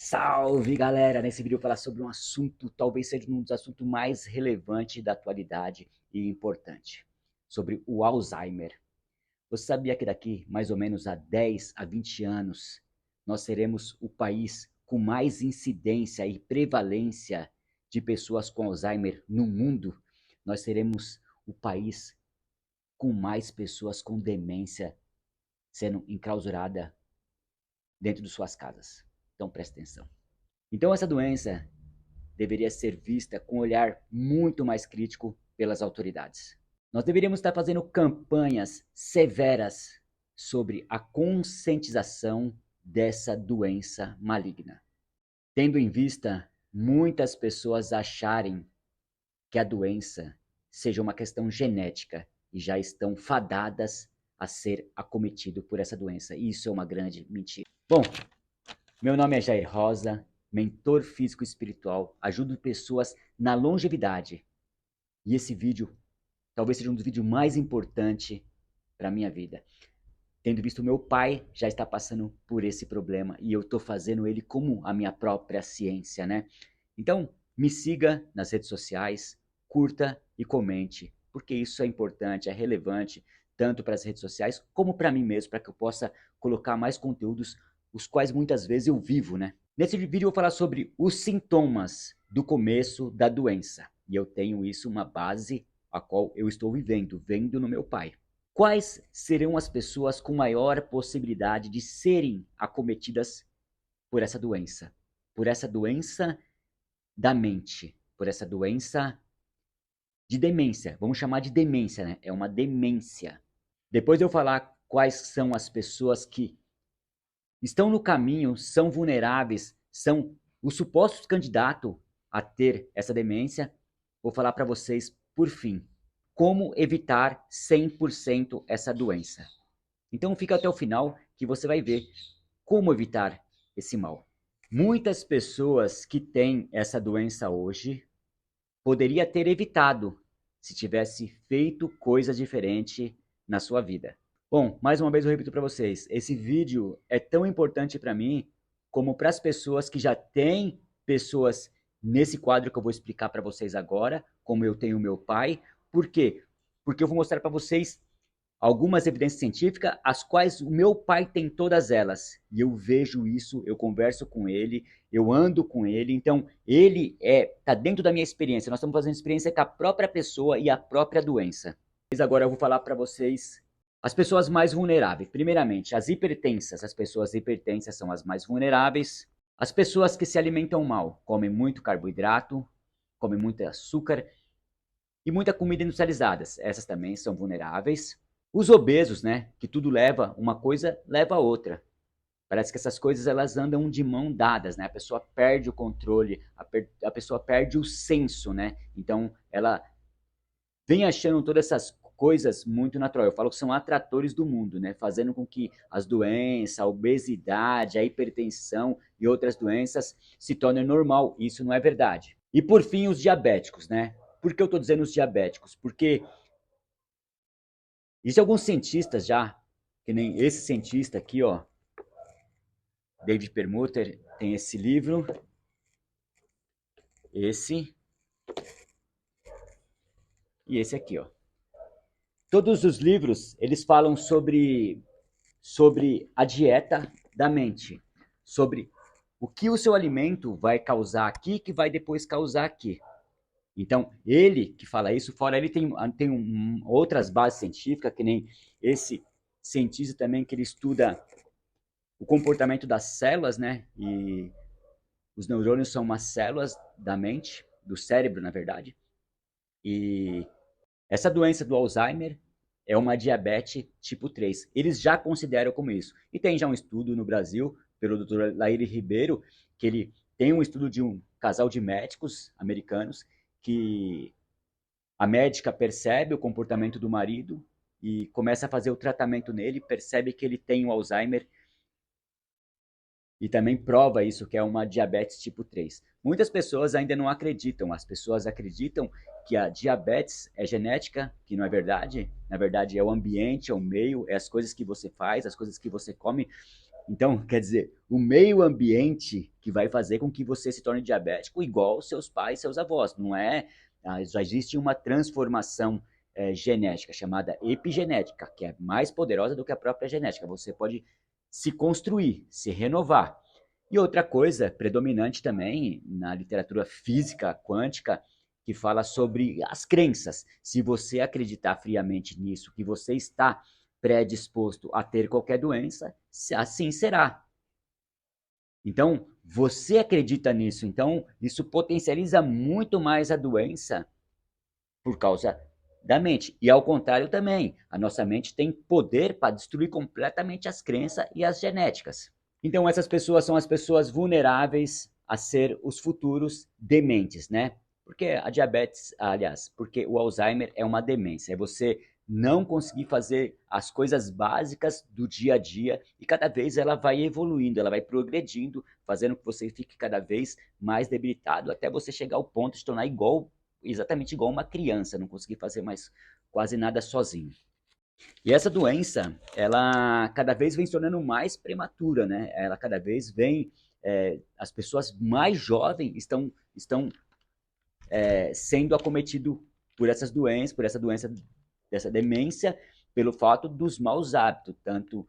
Salve, galera! Nesse vídeo eu vou falar sobre um assunto, talvez seja um dos assuntos mais relevantes da atualidade e importante, sobre o Alzheimer. Você sabia que daqui, mais ou menos há 10 a 20 anos, nós seremos o país com mais incidência e prevalência de pessoas com Alzheimer no mundo? Nós seremos o país com mais pessoas com demência sendo enclausurada dentro de suas casas. Então presta atenção. Então essa doença deveria ser vista com um olhar muito mais crítico pelas autoridades. Nós deveríamos estar fazendo campanhas severas sobre a conscientização dessa doença maligna, tendo em vista muitas pessoas acharem que a doença seja uma questão genética e já estão fadadas a ser acometido por essa doença. E isso é uma grande mentira. Bom, meu nome é Jair Rosa, mentor físico espiritual, ajudo pessoas na longevidade. E esse vídeo talvez seja um dos vídeos mais importantes para a minha vida. Tendo visto meu pai já está passando por esse problema e eu estou fazendo ele como a minha própria ciência, né? Então, me siga nas redes sociais, curta e comente, porque isso é importante, é relevante, tanto para as redes sociais como para mim mesmo, para que eu possa colocar mais conteúdos, os quais muitas vezes eu vivo, né? Nesse vídeo eu vou falar sobre os sintomas do começo da doença. E eu tenho isso uma base a qual eu estou vendo no meu pai. Quais serão as pessoas com maior possibilidade de serem acometidas por essa doença? Por essa doença da mente, por essa doença de demência. Vamos chamar de demência, né? É uma demência. Depois de eu falar quais são as pessoas que estão no caminho, são vulneráveis, são os supostos candidatos a ter essa demência, vou falar para vocês, por fim, como evitar 100% essa doença. Então fica até o final que você vai ver como evitar esse mal. Muitas pessoas que têm essa doença hoje poderia ter evitado se tivesse feito coisa diferente na sua vida. Bom, mais uma vez eu repito para vocês, esse vídeo é tão importante para mim como para as pessoas que já têm pessoas nesse quadro que eu vou explicar para vocês agora, como eu tenho meu pai. Por quê? Porque eu vou mostrar para vocês algumas evidências científicas, as quais o meu pai tem todas elas. E eu vejo isso, eu converso com ele, eu ando com ele, então ele tá dentro da minha experiência. Nós estamos fazendo experiência com a própria pessoa e a própria doença. Mas agora eu vou falar para vocês as pessoas mais vulneráveis. Primeiramente, as hipertensas. As pessoas hipertensas são as mais vulneráveis. As pessoas que se alimentam mal, comem muito carboidrato, comem muito açúcar e muita comida industrializada. Essas também são vulneráveis. Os obesos, né, que tudo leva, uma coisa leva a outra. Parece que essas coisas elas andam de mão dadas, né? A pessoa perde o controle, a pessoa perde o senso, né? Então ela vem achando todas essas coisas muito natural. Eu falo que são atratores do mundo, né? Fazendo com que as doenças, a obesidade, a hipertensão e outras doenças se tornem normal. Isso não é verdade. E por fim, os diabéticos, né? Por que eu estou dizendo os diabéticos? Porque existem alguns cientistas já, que nem esse cientista aqui, ó, David Perlmutter, tem esse livro, esse e esse aqui, ó. Todos os livros, eles falam sobre a dieta da mente, sobre o que o seu alimento vai causar aqui, que vai depois causar aqui. Então, ele que fala isso, fora ele tem outras bases científicas, que nem esse cientista também, que ele estuda o comportamento das células, né? E os neurônios são umas células da mente, do cérebro, na verdade. E essa doença do Alzheimer é uma diabetes tipo 3. Eles já consideram como isso. E tem já um estudo no Brasil, pelo Dr. Laíre Ribeiro, que ele tem um estudo de um casal de médicos americanos, que a médica percebe o comportamento do marido e começa a fazer o tratamento nele, percebe que ele tem o Alzheimer e também prova isso, que é uma diabetes tipo 3. Muitas pessoas ainda não acreditam, as pessoas acreditam que a diabetes é genética, que não é verdade. Na verdade é o ambiente, é o meio, é as coisas que você faz, as coisas que você come, Então, quer dizer, o meio ambiente que vai fazer com que você se torne diabético igual seus pais, seus avós, não é? Já existe uma transformação genética chamada epigenética, que é mais poderosa do que a própria genética. Você pode se construir, se renovar. E outra coisa predominante também na literatura física quântica, que fala sobre as crenças. Se você acreditar friamente nisso, que você está predisposto a ter qualquer doença, assim será. Então, você acredita nisso, então isso potencializa muito mais a doença por causa da mente. E ao contrário também, a nossa mente tem poder para destruir completamente as crenças e as genéticas. Então essas pessoas são as pessoas vulneráveis a ser os futuros dementes, né? Porque a diabetes, aliás, porque o Alzheimer é uma demência, é você não conseguir fazer as coisas básicas do dia a dia e cada vez ela vai evoluindo, ela vai progredindo, fazendo que você fique cada vez mais debilitado até você chegar ao ponto de tornar igual, exatamente igual uma criança, não conseguir fazer mais quase nada sozinho. E essa doença, ela cada vez vem se tornando mais prematura, né? Ela cada vez vem, as pessoas mais jovens estão sendo acometido por essas doenças, por essa doença, dessa demência, pelo fato dos maus hábitos, tanto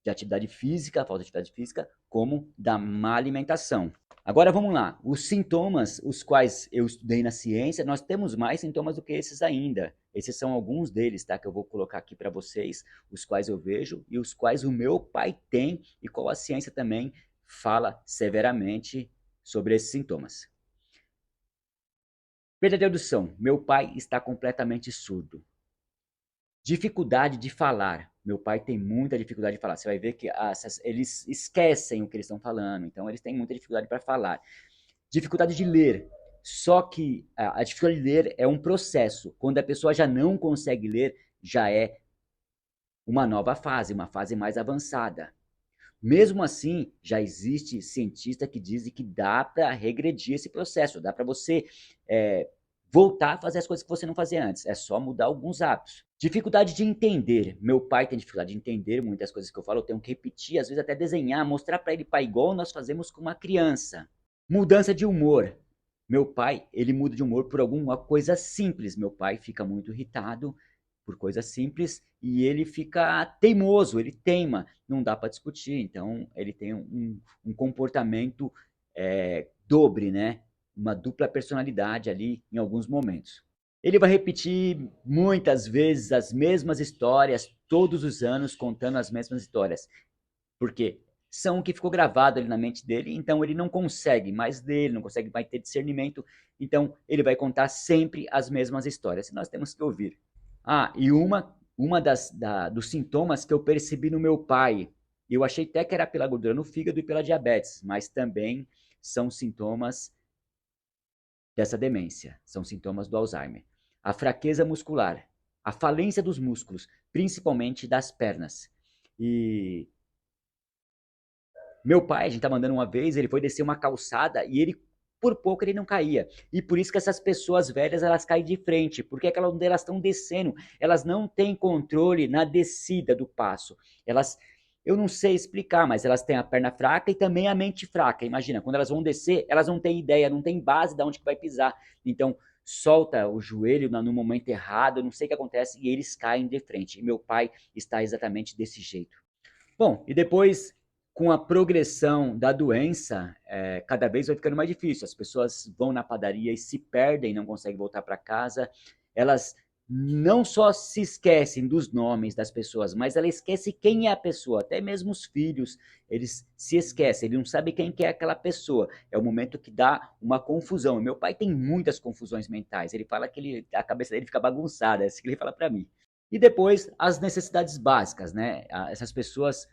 de atividade física, falta de atividade física, como da má alimentação. Agora vamos lá, os sintomas, os quais eu estudei na ciência, nós temos mais sintomas do que esses ainda. Esses são alguns deles, tá? Que eu vou colocar aqui para vocês, os quais eu vejo e os quais o meu pai tem e qual a ciência também fala severamente sobre esses sintomas. Perda de audição, meu pai está completamente surdo. Dificuldade de falar. Meu pai tem muita dificuldade de falar. Você vai ver que eles esquecem o que eles estão falando, então eles têm muita dificuldade para falar. Dificuldade de ler. Só que a dificuldade de ler é um processo. Quando a pessoa já não consegue ler, já é uma nova fase, uma fase mais avançada. Mesmo assim, já existe cientista que dizem que dá para regredir esse processo, dá para você voltar a fazer as coisas que você não fazia antes. É só mudar alguns hábitos. Dificuldade de entender. Meu pai tem dificuldade de entender muitas coisas que eu falo, eu tenho que repetir, às vezes até desenhar, mostrar para ele, pai, igual nós fazemos com uma criança. Mudança de humor. Meu pai, ele muda de humor por alguma coisa simples. Meu pai fica muito irritado por coisas simples e ele fica teimoso, ele teima. Não dá para discutir, então ele tem um comportamento dobre, né? Uma dupla personalidade ali em alguns momentos. Ele vai repetir muitas vezes as mesmas histórias, todos os anos, contando as mesmas histórias. Porque são o que ficou gravado ali na mente dele, então ele não consegue mais ler, não consegue mais ter discernimento, então ele vai contar sempre as mesmas histórias. E nós temos que ouvir. E dos sintomas que eu percebi no meu pai, eu achei até que era pela gordura no fígado e pela diabetes, mas também são sintomas dessa demência, são sintomas do Alzheimer. A fraqueza muscular, a falência dos músculos, principalmente das pernas. E meu pai, a gente estava andando uma vez, ele foi descer uma calçada e ele, por pouco, ele não caía. E por isso que essas pessoas velhas, elas caem de frente, porque elas estão descendo, elas não têm controle na descida do passo. Elas, eu não sei explicar, mas elas têm a perna fraca e também a mente fraca. Imagina, quando elas vão descer, elas não têm ideia, não têm base de onde que vai pisar. Então, solta o joelho no momento errado, não sei o que acontece, e eles caem de frente. E meu pai está exatamente desse jeito. Bom, e depois, com a progressão da doença, cada vez vai ficando mais difícil. As pessoas vão na padaria e se perdem, não conseguem voltar para casa. Elas não só se esquecem dos nomes das pessoas, mas ela esquece quem é a pessoa. Até mesmo os filhos, eles se esquecem, ele não sabe quem que é aquela pessoa. É o momento que dá uma confusão. Meu pai tem muitas confusões mentais. Ele fala que a cabeça dele fica bagunçada, é isso que ele fala para mim. E depois, as necessidades básicas, né? Essas pessoas,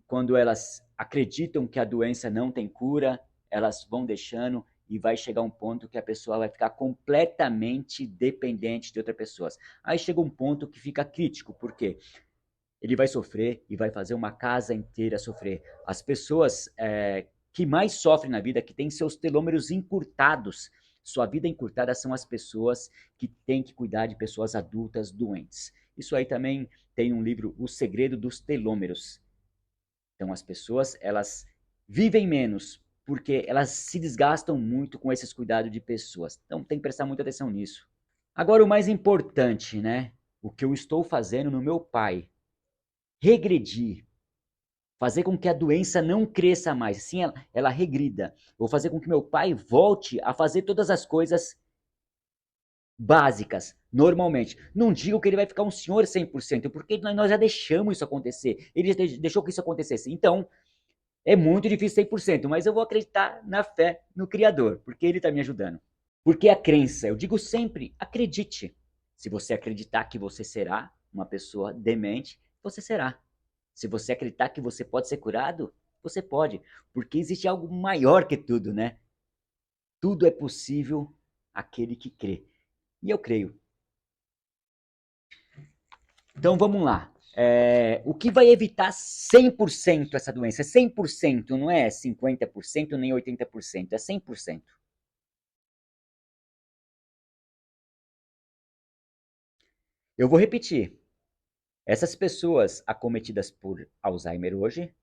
quando elas acreditam que a doença não tem cura, elas vão deixando e vai chegar um ponto que a pessoa vai ficar completamente dependente de outras pessoas. Aí chega um ponto que fica crítico, porque ele vai sofrer e vai fazer uma casa inteira sofrer. As pessoas que mais sofrem na vida, que têm seus telômeros encurtados, sua vida encurtada, são as pessoas que têm que cuidar de pessoas adultas doentes. Isso aí também tem um livro, O Segredo dos Telômeros. Então as pessoas, elas vivem menos porque elas se desgastam muito com esses cuidados de pessoas. Então tem que prestar muita atenção nisso. Agora o mais importante, né? O que eu estou fazendo no meu pai, regredir, fazer com que a doença não cresça mais, sim, ela regrida. Vou fazer com que meu pai volte a fazer todas as coisas básicas, normalmente. Não digo que ele vai ficar um senhor 100%, porque nós já deixamos isso acontecer. Ele deixou que isso acontecesse. Então, é muito difícil 100%, mas eu vou acreditar na fé no Criador, porque ele está me ajudando. Porque a crença, eu digo sempre, acredite. Se você acreditar que você será uma pessoa demente, você será. Se você acreditar que você pode ser curado, você pode. Porque existe algo maior que tudo, né? Tudo é possível àquele que crê. E eu creio. Então vamos lá. O que vai evitar 100% essa doença? É 100%, não é 50% nem 80%, é 100%. Eu vou repetir. Essas pessoas acometidas por Alzheimer hoje,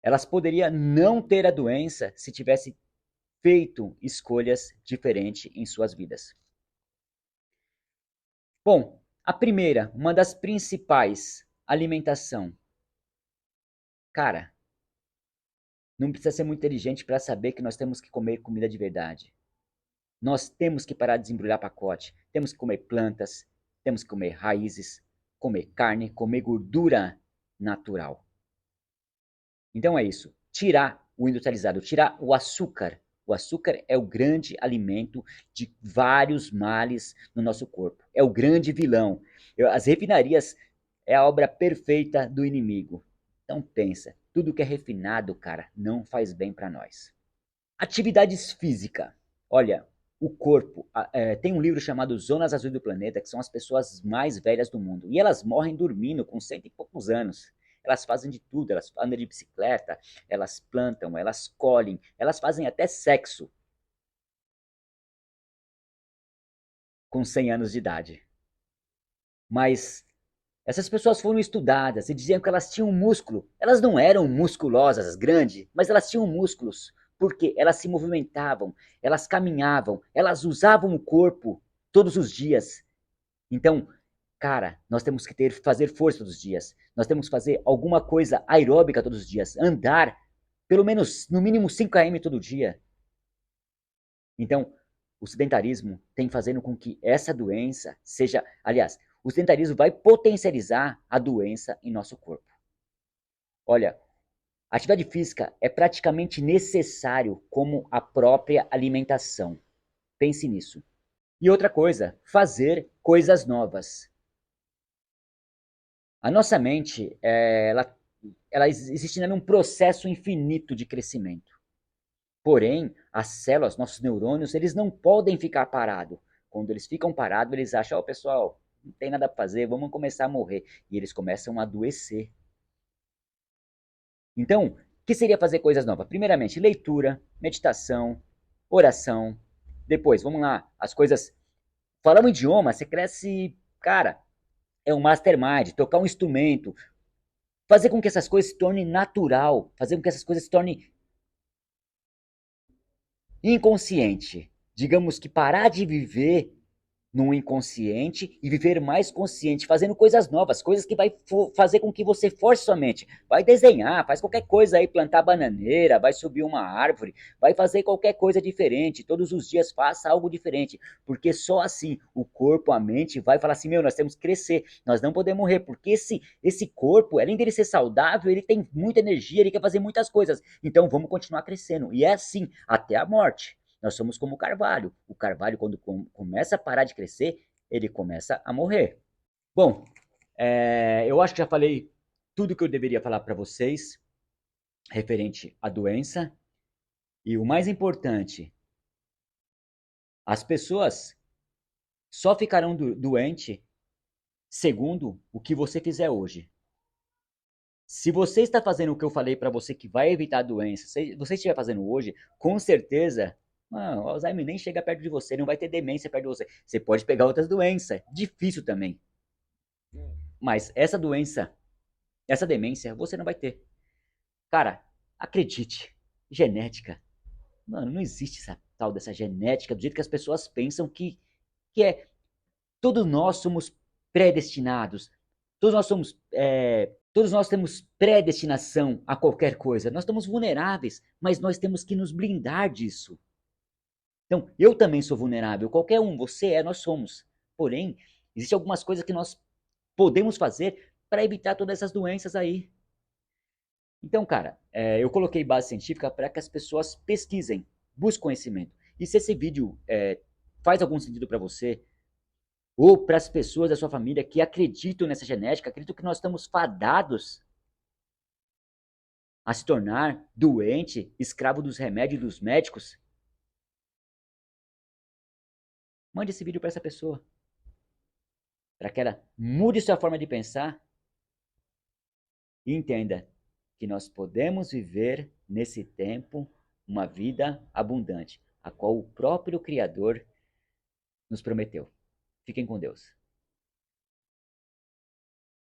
elas poderiam não ter a doença se tivesse feito escolhas diferentes em suas vidas. Bom, a primeira, uma das principais, alimentação. Cara, não precisa ser muito inteligente para saber que nós temos que comer comida de verdade. Nós temos que parar de desembrulhar pacote, temos que comer plantas, temos que comer raízes, comer carne, comer gordura natural. Então é isso, tirar o industrializado, tirar o açúcar. O açúcar é o grande alimento de vários males no nosso corpo. É o grande vilão. As refinarias é a obra perfeita do inimigo. Então pensa, tudo que é refinado, cara, não faz bem para nós. Atividades físicas. Olha, o corpo. Tem um livro chamado Zonas Azuis do Planeta, que são as pessoas mais velhas do mundo. E elas morrem dormindo com 100 e poucos anos. Elas fazem de tudo, elas andam de bicicleta, elas plantam, elas colhem, elas fazem até sexo com 100 anos de idade. Mas essas pessoas foram estudadas e diziam que elas tinham músculo. Elas não eram musculosas, grandes, mas elas tinham músculos. Porque elas se movimentavam, elas caminhavam, elas usavam o corpo todos os dias. Então, cara, nós temos que fazer força todos os dias. Nós temos que fazer alguma coisa aeróbica todos os dias. Andar pelo menos, no mínimo 5 km todo dia. Então, o sedentarismo tem fazendo com que essa doença seja, aliás, o sedentarismo vai potencializar a doença em nosso corpo. Olha, a atividade física é praticamente necessário como a própria alimentação. Pense nisso. E outra coisa, fazer coisas novas. A nossa mente, ela existe num processo infinito de crescimento. Porém, as células, nossos neurônios, eles não podem ficar parados. Quando eles ficam parados, eles acham, pessoal, não tem nada para fazer, vamos começar a morrer. E eles começam a adoecer. Então, o que seria fazer coisas novas? Primeiramente, leitura, meditação, oração. Depois, vamos lá, as coisas. Falar um idioma, você cresce, cara, é um mastermind, tocar um instrumento, fazer com que essas coisas se tornem natural, fazer com que essas coisas se tornem inconsciente. Digamos que parar de viver no inconsciente e viver mais consciente, fazendo coisas novas, coisas que vai fazer com que você force sua mente. Vai desenhar, faz qualquer coisa aí, plantar bananeira, vai subir uma árvore, vai fazer qualquer coisa diferente. Todos os dias faça algo diferente, porque só assim o corpo, a mente vai falar assim, meu, nós temos que crescer, nós não podemos morrer, porque esse corpo, além dele ser saudável, ele tem muita energia, ele quer fazer muitas coisas. Então vamos continuar crescendo. E é assim até a morte. Nós somos como o carvalho. O carvalho, quando começa a parar de crescer, ele começa a morrer. Bom, eu acho que já falei tudo que eu deveria falar para vocês referente à doença. E o mais importante, as pessoas só ficarão doentes segundo o que você fizer hoje. Se você está fazendo o que eu falei para você que vai evitar a doença, se você estiver fazendo hoje, com certeza, mano, o Alzheimer nem chega perto de você, não vai ter demência perto de você. Você pode pegar outras doenças, difícil também. Mas essa doença essa demência você não vai ter. Cara, acredite, genética. Mano, não existe essa tal dessa genética do jeito que as pessoas pensam que é. Todos nós somos predestinados. Todos nós temos predestinação a qualquer coisa. Nós estamos vulneráveis, mas nós temos que nos blindar disso. Então, eu também sou vulnerável. Qualquer um, você é, nós somos. Porém, existem algumas coisas que nós podemos fazer para evitar todas essas doenças aí. Então, cara, eu coloquei base científica para que as pessoas pesquisem, busquem conhecimento. E se esse vídeo faz algum sentido para você, ou para as pessoas da sua família que acreditam nessa genética, acreditam que nós estamos fadados a se tornar doente, escravo dos remédios dos médicos, mande esse vídeo para essa pessoa, para que ela mude sua forma de pensar e entenda que nós podemos viver nesse tempo uma vida abundante, a qual o próprio Criador nos prometeu. Fiquem com Deus.